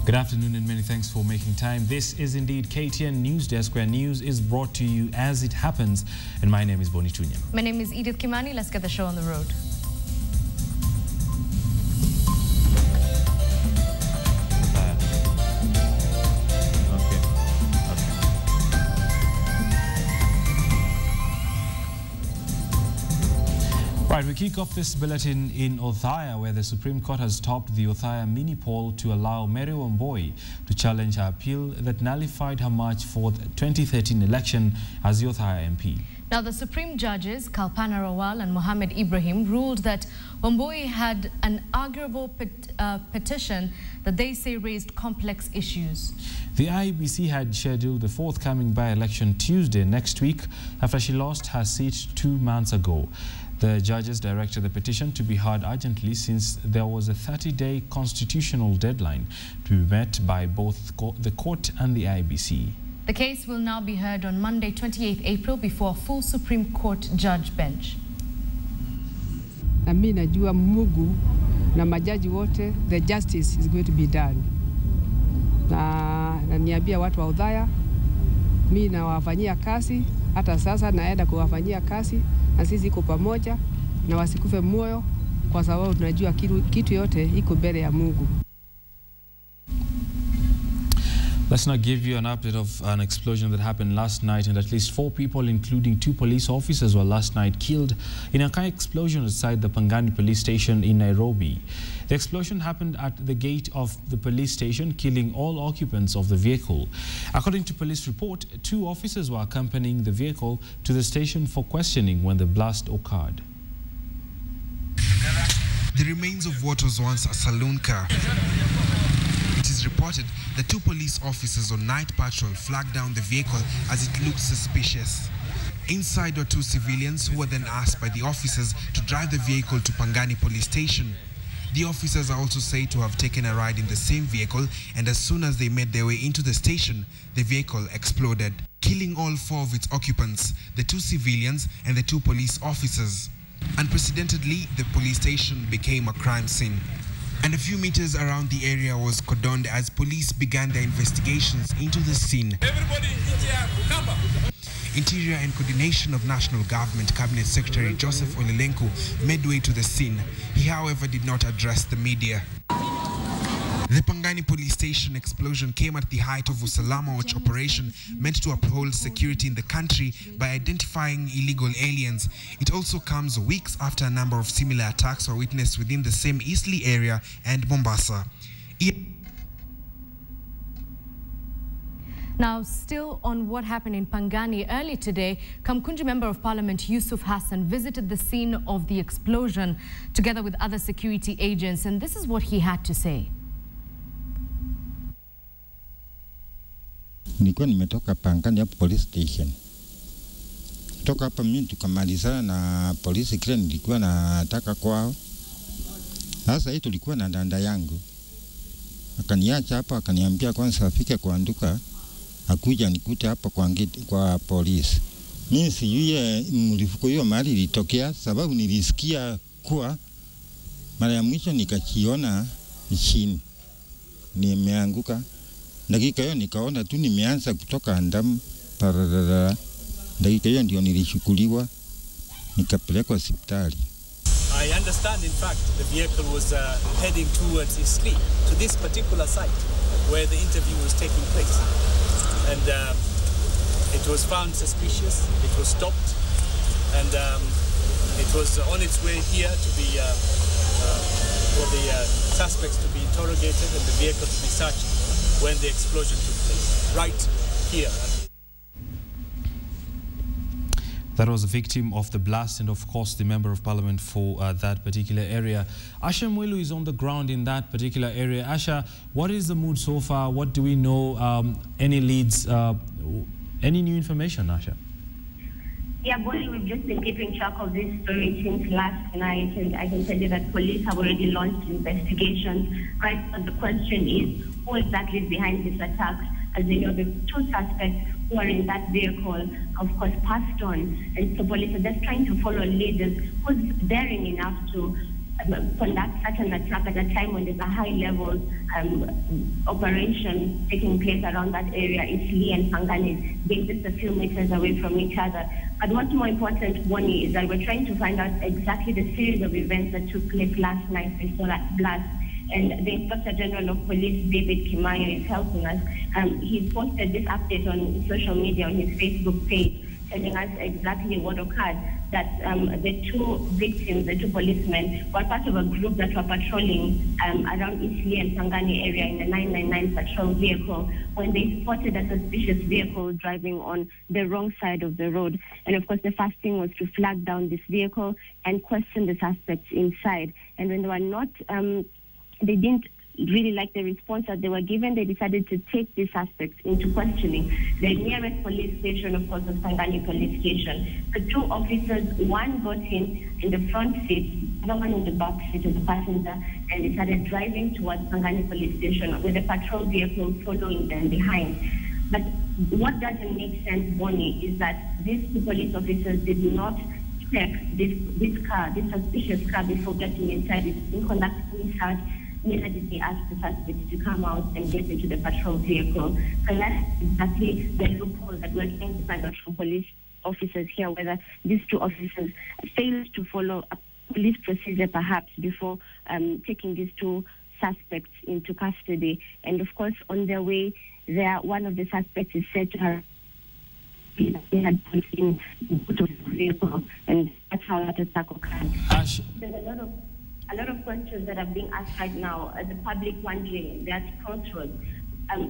Good afternoon and many thanks for making time. This is indeed KTN Newsdesk, where news is brought to you as it happens. And my name is Boni Tunya. My name is Edith Kimani. Let's get the show on the road. Right, we kick off this bulletin in Othaya, where the Supreme Court has stopped the Othaya mini poll to allow Mary Wambui to challenge her appeal that nullified her March 4th 2013 election as the Othaya MP. Now, the Supreme Judges, Kalpana Rawal and Mohammed Ibrahim, ruled that Wambui had an arguable petition that they say raised complex issues. The IEBC had scheduled the forthcoming by-election Tuesday next week after she lost her seat 2 months ago. The judges directed the petition to be heard urgently since there was a 30-day constitutional deadline to be met by both the court and the IEBC. The case will now be heard on Monday, 28th April, before a full Supreme Court judge bench. Na mimi najua Mungu na majaji wote, the justice is going to be done. Na niambia watu wa Othaya, mimi nawafanyia kazi, hata sasa naenda kuwafanyia kazi, na sisi iko pamoja na wasikufe moyo, kwa sababu tunajua kitu yote iko mbele ya Mungu. Let's now give you an update of an explosion that happened last night, and at least 4 people, including 2 police officers, were last night killed in a car explosion outside the Pangani police station in Nairobi. The explosion happened at the gate of the police station, killing all occupants of the vehicle. According to police report, 2 officers were accompanying the vehicle to the station for questioning when the blast occurred. The remains of what was once a saloon car. It is reported that 2 police officers on night patrol flagged down the vehicle as it looked suspicious. Inside were 2 civilians who were then asked by the officers to drive the vehicle to Pangani police station. The officers are also said to have taken a ride in the same vehicle, and as soon as they made their way into the station, the vehicle exploded, killing all 4 of its occupants, the 2 civilians and the 2 police officers. Unprecedentedly, the police station became a crime scene. And a few meters around the area was cordoned as police began their investigations into the scene. Everybody come up. Interior and Coordination of National Government Cabinet Secretary Joseph Olilenku made way to the scene. He, however, did not address the media. The Pangani police station explosion came at the height of Usalama Watch operation meant to uphold security in the country by identifying illegal aliens. It also comes weeks after a number of similar attacks were witnessed within the same Eastleigh area and Mombasa. Now, still on what happened in Pangani early today, Kamkunji Member of Parliament Yusuf Hassan visited the scene of the explosion together with other security agents, and this is what he had to say. Nilikuwa nimetoka Pangani hapo police station. Kutoka hapa mimi tukamalizana na polisi kile nilikuwa nataka kwao. Sasa hii tulikuwa na danda yangu. Akaniacha hapa akaniambia kwanza afike kwa nduka akuja nikute hapa kwa polisi. Mimi sijui mlifuko hiyo mahali ilitokea sababu nilisikia kuwa mara ya mwisho nikachiona chini. Nimeanguka. Dakika hiyo nikaona tu nimeanza kutoka ndamu pararara. Dakika hiyo ndio nilishukuliwa nikapelekwa hospitali. I understand, in fact, the vehicle was heading towards Eastleigh, to this particular site where the interview was taking place. And it was found suspicious, it was stopped, and it was on its way here to be, for the suspects to be interrogated and the vehicle to be searched when the explosion took place, right here. That was a victim of the blast and, of course, the Member of Parliament for that particular area. Asha Mwelu is on the ground in that particular area. Asha, what is the mood so far? What do we know? Any leads? Any new information, Asha? Yeah, Bonnie, we've just been keeping track of this story since last night, and I can tell you that police have already launched investigations. Right, but the question is, who exactly is behind this attack? As you know, the 2 suspects who are in that vehicle, of course, passed on. And so police are just trying to follow leaders who's daring enough to conduct such an attack at a time when there's a high-level operation taking place around that area. Isli and Pangani being just a few meters away from each other. But what's more important, Bonnie, is that we're trying to find out exactly the series of events that took place last night before that blast. And the Inspector General of Police, David Kimayo, is helping us. He's posted this update on social media on his Facebook page, telling us exactly what occurred, that the two victims, the two policemen, were part of a group that were patrolling around Isli and Pangani area in the 999 patrol vehicle when they spotted a suspicious vehicle driving on the wrong side of the road. And of course, the first thing was to flag down this vehicle and question the suspects inside. And when they were not, they didn't really like the response that they were given, they decided to take the suspects into questioning. The nearest police station, of course, was Pangani Police Station. The two officers, one got in the front seat, the other one in the back seat as a passenger, and they started driving towards Pangani Police Station with a patrol vehicle following them behind. But what doesn't make sense, Bonnie, is that these two police officers did not check this car, this suspicious car, before getting inside. It's been conducting research. Neither did they ask the suspects to come out and get into the patrol vehicle. So that's exactly the loophole that we're trying to find out from police officers here, whether these two officers failed to follow a police procedure perhaps before taking these two suspects into custody. And of course, on their way there, one of the suspects is said to have they had put in the vehicle, and that's how that attack occurred. There's a lot of questions that are being asked right now. The public wondering, they're at crossroads.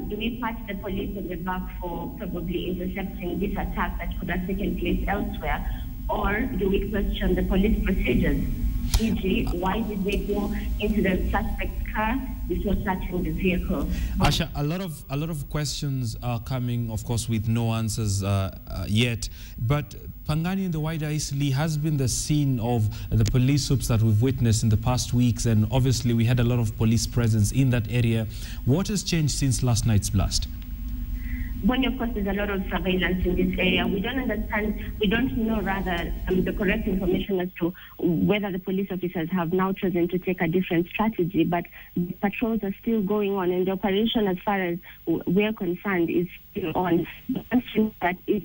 Do we patch the police on the back for probably intercepting this attack that could have taken place elsewhere, or do we question the police procedures? E.g., why did they go into the suspect's car before searching the vehicle? Asha, a lot of questions are coming, of course, with no answers yet. But Pangani and the wider Isli has been the scene of the police soups that we've witnessed in the past weeks, and obviously we had a lot of police presence in that area. What has changed since last night's blast? Bonnie, of course, there's a lot of surveillance in this area. We don't know the correct information as to whether the police officers have now chosen to take a different strategy, but the patrols are still going on, and the operation, as far as we're concerned, is still on. The question that is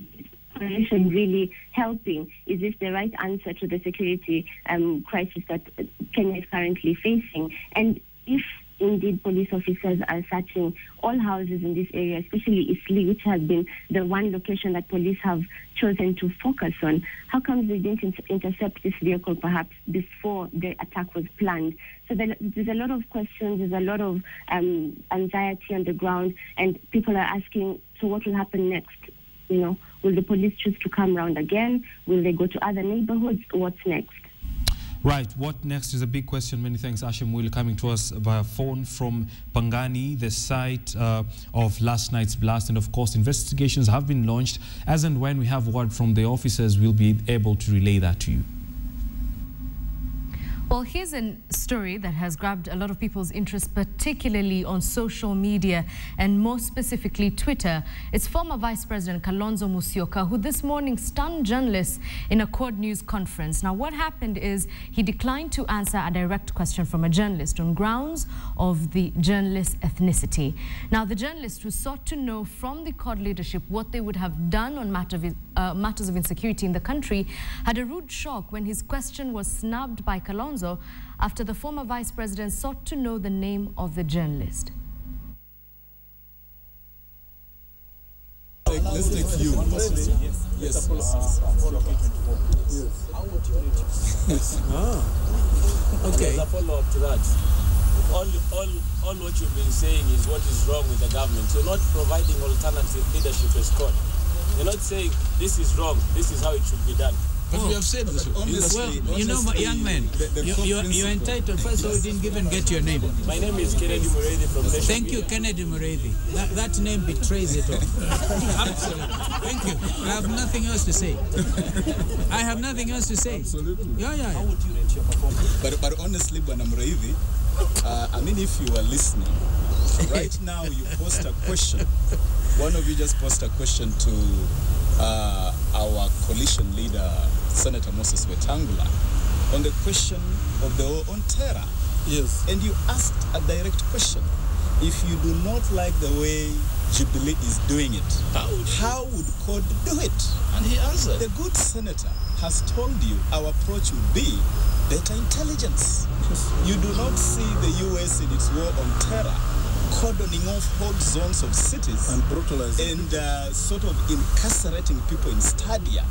operation really helping? Is this the right answer to the security crisis that Kenya is currently facing? And if indeed police officers are searching all houses in this area, especially Isli, which has been the one location that police have chosen to focus on, how come they didn't intercept this vehicle perhaps before the attack was planned? So there's a lot of questions, there's a lot of anxiety on the ground, and people are asking, so what will happen next? You know, will the police choose to come round again? Will they go to other neighborhoods? What's next? Right, what next is a big question. Many thanks, Asha Mwili, coming to us via phone from Pangani, the site of last night's blast. And of course, investigations have been launched. As and when we have word from the officers, we'll be able to relay that to you. Well, here's a story that has grabbed a lot of people's interest, particularly on social media and more specifically Twitter. It's former Vice President Kalonzo Musyoka, who this morning stunned journalists in a Code News conference. Now, what happened is he declined to answer a direct question from a journalist on grounds of the journalist's ethnicity. Now, the journalist, who sought to know from the CORD leadership what they would have done on matters of insecurity in the country, had a rude shock when his question was snubbed by Kalonzo after the former vice president sought to know the name of the journalist. Let's take you. Yes. Okay. As a follow-up to that, all what you've been saying is what is wrong with the government. You're not providing alternative leadership as CORD. You're not saying this is wrong, this is how it should be done. But we have said this. Well, you know, young man, you're entitled. First of all, you didn't even get your name. My name is Kennedy Mureithi from Nation. Thank you, Kennedy Mureithi. That name betrays it all. Absolutely. Thank you. I have nothing else to say. I have nothing else to say. Absolutely. Yeah. How would you rate your performance? But honestly, Bwana Mureithi, I mean, if you were listening, right now you post a question. One of you just posed a question to our coalition leader, Senator Moses Wetangula, on the question of the war on terror. Yes. And you asked a direct question. If you do not like the way Jubilee is doing it, how would CORD do it? And he answered. The good senator has told you our approach would be better intelligence. You do not see the US in its war on terror cordoning off whole zones of cities and brutalizing and sort of incarcerating people in stadia.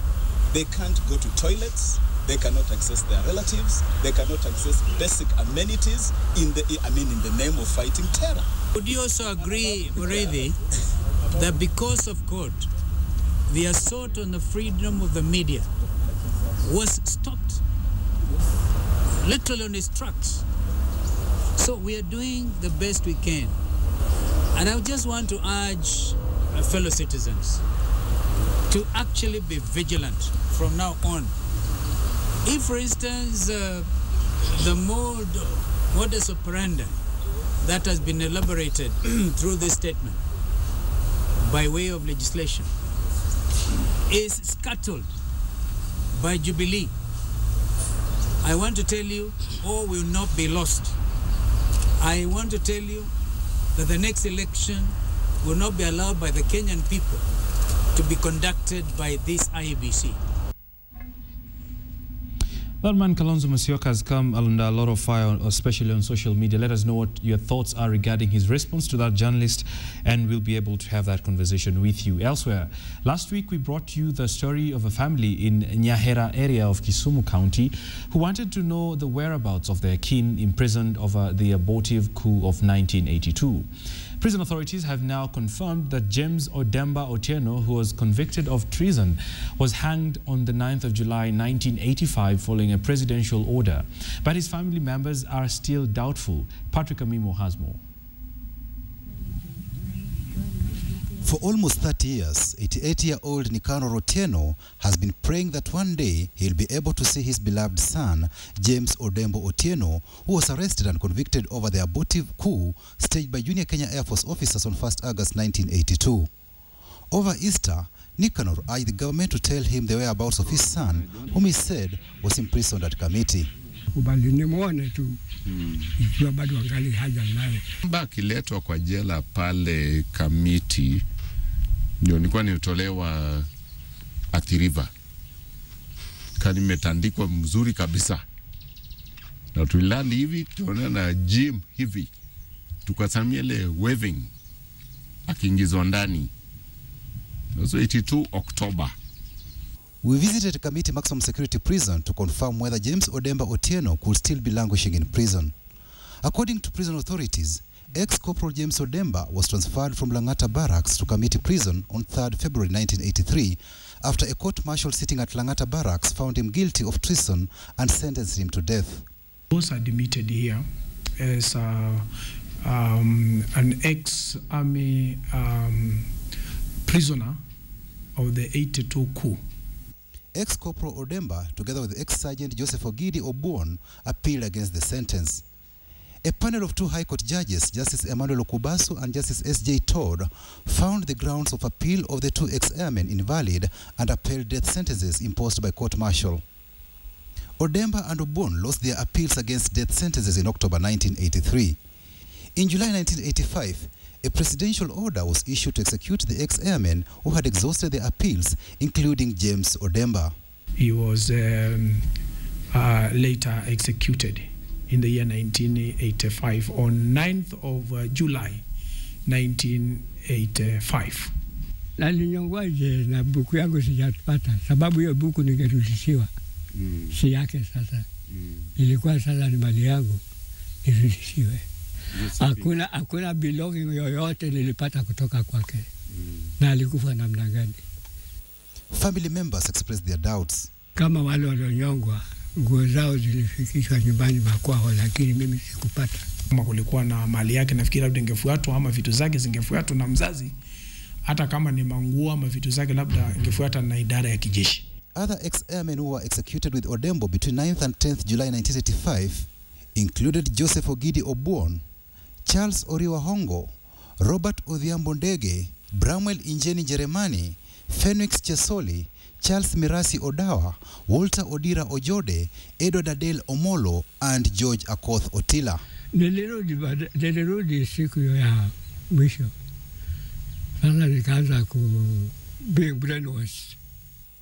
They can't go to toilets. They cannot access their relatives. They cannot access basic amenities in the name of fighting terror. Would you also agree, Mureithi, that because of CORD, the assault on the freedom of the media was stopped, literally on its tracks? So we are doing the best we can. And I just want to urge fellow citizens to actually be vigilant from now on. If, for instance, the modus operandi that has been elaborated through this statement by way of legislation is scuttled by Jubilee, I want to tell you, all will not be lost. I want to tell you that the next election will not be allowed by the Kenyan people to be conducted by this IEBC. That man Kalonzo Musyoka has come under a lot of fire, especially on social media. Let us know what your thoughts are regarding his response to that journalist, and we'll be able to have that conversation with you. Elsewhere, last week we brought you the story of a family in Nyahera area of Kisumu County who wanted to know the whereabouts of their kin imprisoned over the abortive coup of 1982. Prison authorities have now confirmed that James Odemba Otieno, who was convicted of treason, was hanged on the 9th of July 1985 following a presidential order. But his family members are still doubtful. Patrick Amimo has more. For almost 30 years, 88-year-old Nicanor Otieno has been praying that one day he'll be able to see his beloved son, James Odemba Otieno, who was arrested and convicted over the abortive coup staged by Junior Kenya Air Force officers on 1st August 1982. Over Easter, Nicanor urged the government to tell him the whereabouts of his son, whom he said was imprisoned at Kamiti. Akiletwa kwa jela pale Kamiti, ndio nilikuwa nitolewa Athi River. Kani metandikwa mzuri kabisa. Na tulilandi hivi, tuona na gym hivi. Tukasamia ile waving. Akiingizwa ndani. So 82 October. We visited Kamiti Maximum Security Prison to confirm whether James Odemba Otieno could still be languishing in prison. According to prison authorities, ex-corporal James Odemba was transferred from Langata Barracks to Kamiti Prison on 3rd February 1983 after a court-martial sitting at Langata Barracks found him guilty of treason and sentenced him to death. He was admitted here as an ex-army prisoner of the 82 coup. Ex-Corporal Odemba, together with ex-Sergeant Joseph Ogidi Obuon, appealed against the sentence. A panel of two High Court judges, Justice Emmanuel Okubasu and Justice S.J. Todd, found the grounds of appeal of the two ex-airmen invalid and upheld death sentences imposed by court-martial. Odemba and Obuon lost their appeals against death sentences in October 1983. In July 1985, a presidential order was issued to execute the ex-airmen who had exhausted their appeals, including James Odemba. He was later executed in the year 1985 on 9th of July 1985. Nalinyongwaje na buku yangu sijapata sababu hiyo buku ningerudishiwa. Si yake sasa. Ilikuwa sasa ni mali yangu irudishiwe. Hakuna belonging yoyote nilipata kutoka kwake. Na alikufa namna gani? Family members expressed their doubts. Kama wale walionyongwa, nguo zao zilifikishwa nyumbani makwao, lakini mimi sikupata. Kama kulikuwa na mali yake, nafikiri labda ingefuatwa ama vitu zake zingefuatwa na mzazi. Hata kama ni manguo ama vitu zake labda ingefuatwa na idara ya kijeshi. Other ex-airmen who were executed with Odemba between 9th and 10th July 1985 included Joseph Ogidi Obuon, Charles Oriwa Hongo, Robert Odhiambo Ndege, Bramwell Injeni Jeremani, Phoenix Chesoli, Charles Mirasi Odawa, Walter Odira Ojode, Edward Adel Omolo, and George Akoth Otila. Nilirudi siku ya mwisho. Sasa nikaanza being brainwashed.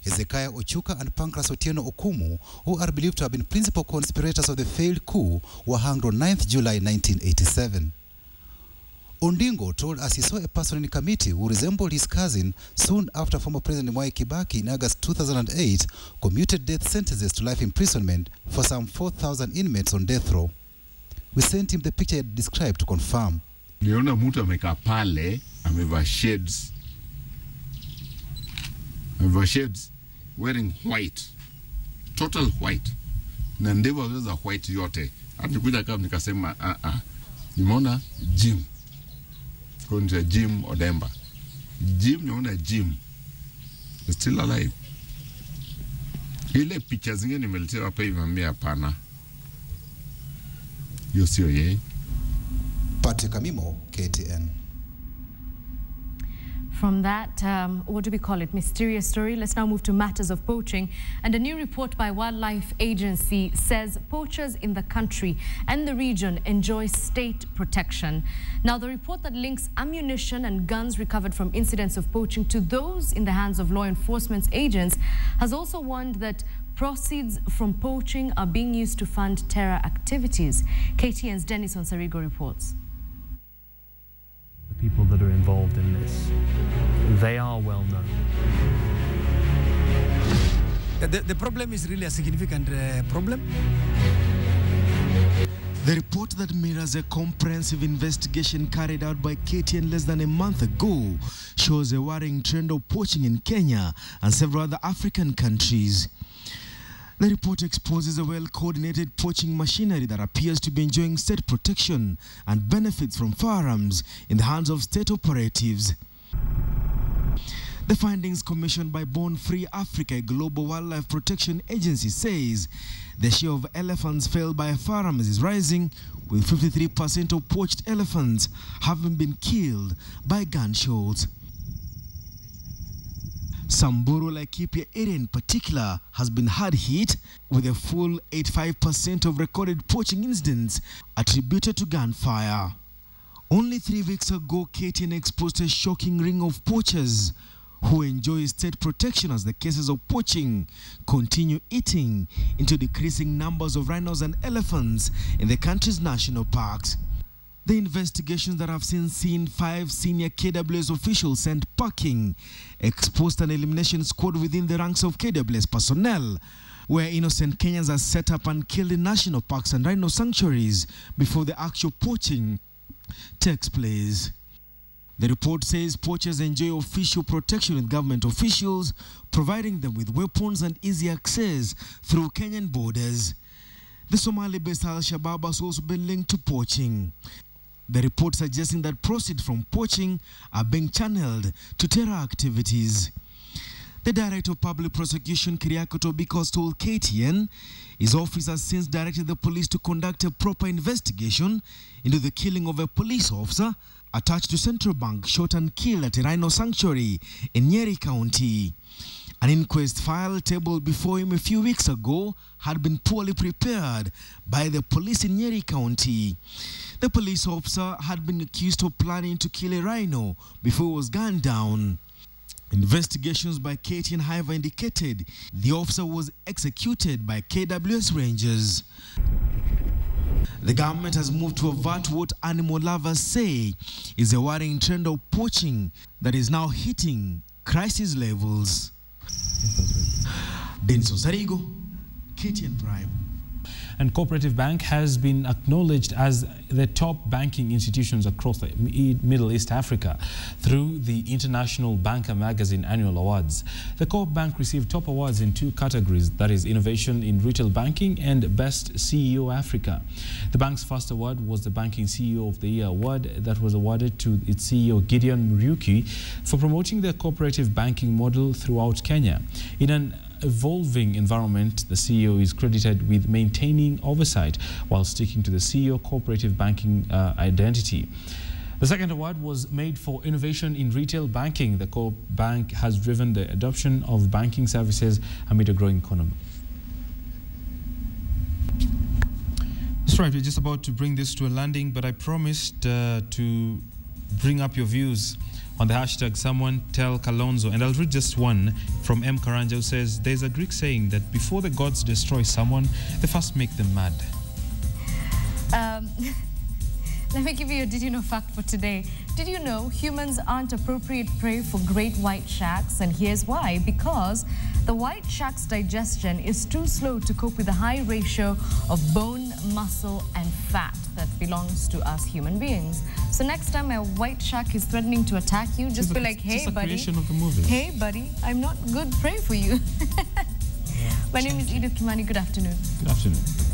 Hezekiah Ochuka and Pancras Otieno Okumu, who are believed to have been principal conspirators of the failed coup, were hanged on 9th July 1987. Ondingo told us he saw a person in a committee who resembled his cousin soon after former President Mwai Kibaki in August 2008 commuted death sentences to life imprisonment for some 4,000 inmates on death row. We sent him the picture he had described to confirm. Niona mtu amekaa pale, amevaa shades. Amevaa shades, wearing white. Total white. Na ndevu waweza white yote. Nikuja kama nikasema, nimeona Jim. Kwa Jim Odemba. Jim, nimeona Jim. Is still alive. Ile picha zingine nimeletewa hapa imambia hapana. Yo sio yeye. Patrick Amimo, KTN. From that, what do we call it, mysterious story, let's now move to matters of poaching. And a new report by Wildlife Agency says poachers in the country and the region enjoy state protection. Now, the report that links ammunition and guns recovered from incidents of poaching to those in the hands of law enforcement agents has also warned that proceeds from poaching are being used to fund terror activities. KTN's Dennis Onsarigo reports. People that are involved in this, they are well known. The problem is really a significant problem. The report that mirrors a comprehensive investigation carried out by KTN less than a month ago shows a worrying trend of poaching in Kenya and several other African countries. The report exposes a well-coordinated poaching machinery that appears to be enjoying state protection and benefits from firearms in the hands of state operatives. The findings commissioned by Born Free Africa, a global wildlife protection agency, says the share of elephants felled by firearms is rising, with 53% of poached elephants having been killed by gunshots. Samburu Laikipia area in particular has been hard hit, with a full 85% of recorded poaching incidents attributed to gunfire. Only 3 weeks ago, KTN exposed a shocking ring of poachers who enjoy state protection as the cases of poaching continue eating into decreasing numbers of rhinos and elephants in the country's national parks. The investigations that have since seen 5 senior KWS officials sent packing exposed an elimination squad within the ranks of KWS personnel, where innocent Kenyans are set up and killed in national parks and rhino sanctuaries before the actual poaching takes place. The report says poachers enjoy official protection with government officials, providing them with weapons and easy access through Kenyan borders. The Somali-based Al-Shabaab has also been linked to poaching. The report suggesting that proceeds from poaching are being channeled to terror activities. The Director of Public Prosecution, Kiriako Tobikos, told KTN his office has since directed the police to conduct a proper investigation into the killing of a police officer attached to Central Bank, shot and killed at a rhino sanctuary in Nyeri County. An inquest file tabled before him a few weeks ago had been poorly prepared by the police in Nyeri County. The police officer had been accused of planning to kill a rhino before he was gunned down. Investigations by KTN, however, indicated the officer was executed by KWS Rangers. The government has moved to avert what animal lovers say is a worrying trend of poaching that is now hitting crisis levels. Denso Sarigo, KTN Prime. And Cooperative Bank has been acknowledged as the top banking institutions across the Middle East Africa through the International Banker Magazine annual awards. The Coop Bank received top awards in 2 categories, that is Innovation in Retail Banking and Best CEO Africa. The bank's first award was the Banking CEO of the Year award that was awarded to its CEO Gideon Muriuki for promoting the cooperative banking model throughout Kenya. In an evolving environment, the CEO is credited with maintaining oversight while sticking to the CEO cooperative banking identity. The second award was made for innovation in retail banking. The Co-op Bank has driven the adoption of banking services amid a growing economy. That's right, we're just about to bring this to a landing, but I promised to bring up your views on the hashtag Someone Tell Kalonzo. And I'll read just one from M. Karanja, who says, there's a Greek saying that before the gods destroy someone, they first make them mad. Let me give you a did you know fact for today. Did you know humans aren't appropriate prey for great white sharks? And here's why. Because the white shark's digestion is too slow to cope with the high ratio of bone, muscle, and fat that belongs to us human beings. So next time a white shark is threatening to attack you, just be like, hey, buddy. Hey, buddy, I'm not good prey for you. My name is Edith Kimani. Good afternoon. Good afternoon.